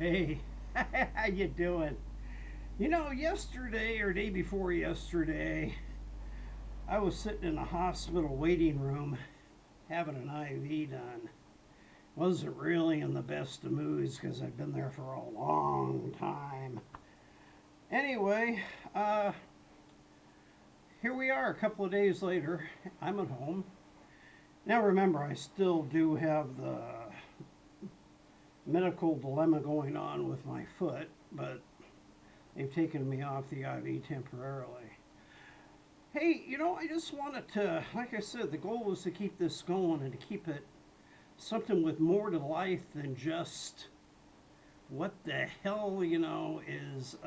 Hey, how you doing? You know, yesterday or day before yesterday, I was sitting in a hospital waiting room having an IV done. Wasn't really in the best of moods because I've been there for a long time. Anyway, uh, here we are a couple of days later. I'm at home. Now remember, I still do have the medical dilemma going on with my foot, but they've taken me off the IV temporarily. Hey, I just wanted to, like I said, the goal was to keep this going and to keep it something with more to life than just what the hell, is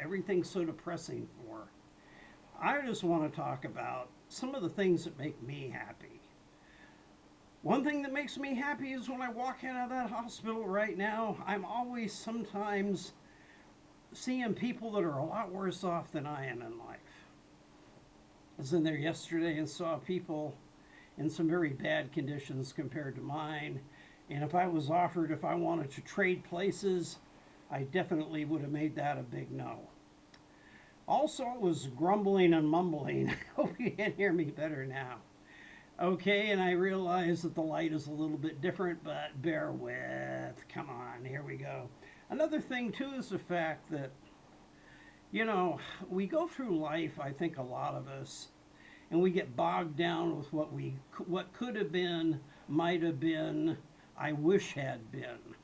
everything so depressing for. I just want to talk about some of the things that make me happy. One thing that makes me happy is when I walk out of that hospital right now, I'm always sometimes seeing people that are a lot worse off than I am in life. I was in there yesterday and saw people in some very bad conditions compared to mine. And if I was offered if I wanted to trade places, I definitely would have made that a big no. Also, I was grumbling and mumbling. I hope you can hear me better now. Okay, and I realize that the light is a little bit different, but bear with. Come on, here we go. Another thing, too, is the fact that, we go through life, I think a lot of us, and we get bogged down with what could have been, might have been, I wish had been.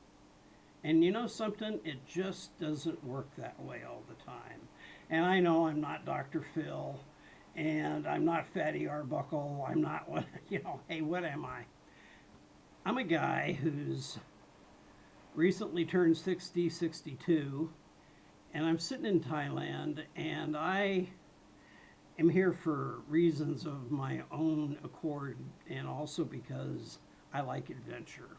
And you know something? It just doesn't work that way all the time. And I know I'm not Dr. Phil, and I'm not Fatty Arbuckle. I'm not what, hey, what am I? I'm a guy who's recently turned 60, 62, and I'm sitting in Thailand, and I am here for reasons of my own accord and also because I like adventure.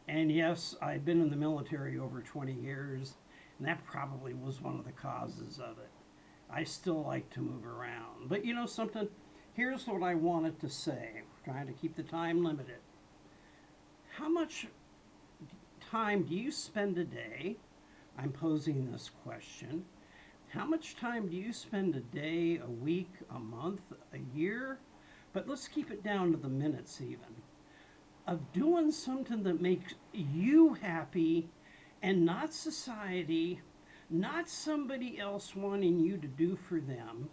And yes, I've been in the military over 20 years, and that probably was one of the causes of it. I still like to move around. But you know something? Here's what I wanted to say. We're trying to keep the time limited. How much time do you spend a day? I'm posing this question. How much time do you spend a day, a week, a month, a year? But let's keep it down to the minutes even. Of doing something that makes you happy and not society, not somebody else wanting you to do for them.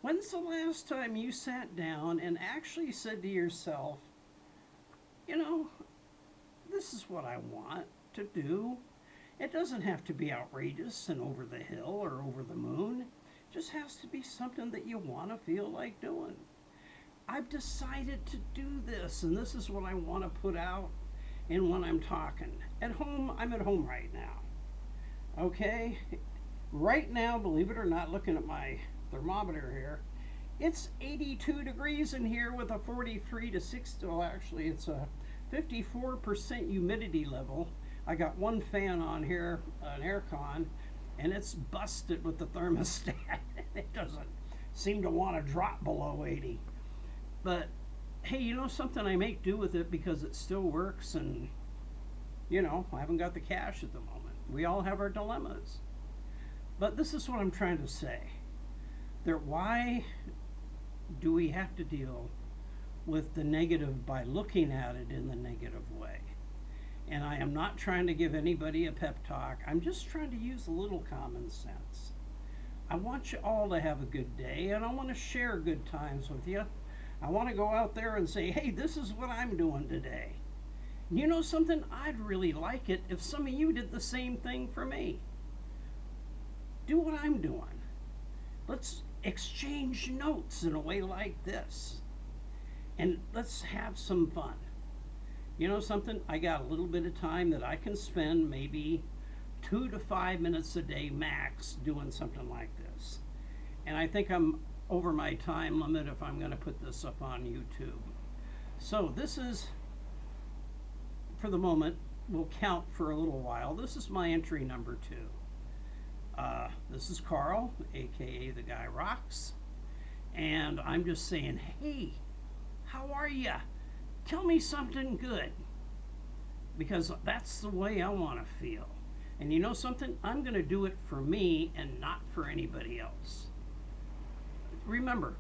When's the last time you sat down and actually said to yourself, this is what I want to do? It doesn't have to be outrageous and over the hill or over the moon. It just has to be something that you want to feel like doing. I've decided to do this, and this is what I want to put out in when I'm talking. At home, I'm at home right now. Okay? Right now, believe it or not, looking at my thermometer here, it's 82 degrees in here with a 43 to 60, well actually it's a 54% humidity level. I got one fan on here, an air con, and it's busted with the thermostat. It doesn't seem to want to drop below 80. But hey, you know something? I make do with it because it still works, and I haven't got the cash at the moment. We all have our dilemmas. But this is what I'm trying to say. Why do we have to deal with the negative by looking at it in the negative way? And I am not trying to give anybody a pep talk. I'm just trying to use a little common sense. I want you all to have a good day, and I want to share good times with you. I want to go out there and say, hey, this is what I'm doing today. You know something? I'd really like it if some of you did the same thing for me. Do what I'm doing. Let's exchange notes in a way like this. And let's have some fun. You know something? I got a little bit of time that I can spend, maybe 2 to 5 minutes a day max, doing something like this. And I think I'm over my time limit if I'm going to put this up on YouTube. So this is, for the moment, will count for a little while. This is my entry number 2. This is Carl, aka The Guy Rocks. And I'm just saying, hey, how are ya? Tell me something good. Because that's the way I want to feel. And you know something? I'm going to do it for me and not for anybody else. Remember,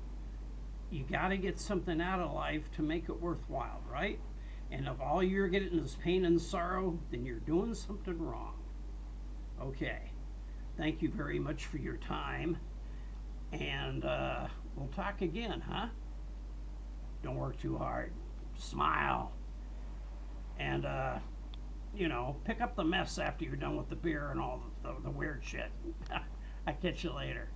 you got to get something out of life to make it worthwhile, right? And if all you're getting is pain and sorrow, then you're doing something wrong. Okay. Thank you very much for your time. And we'll talk again, huh? Don't work too hard. Smile. And, pick up the mess after you're done with the beer and all the weird shit. I'll catch you later.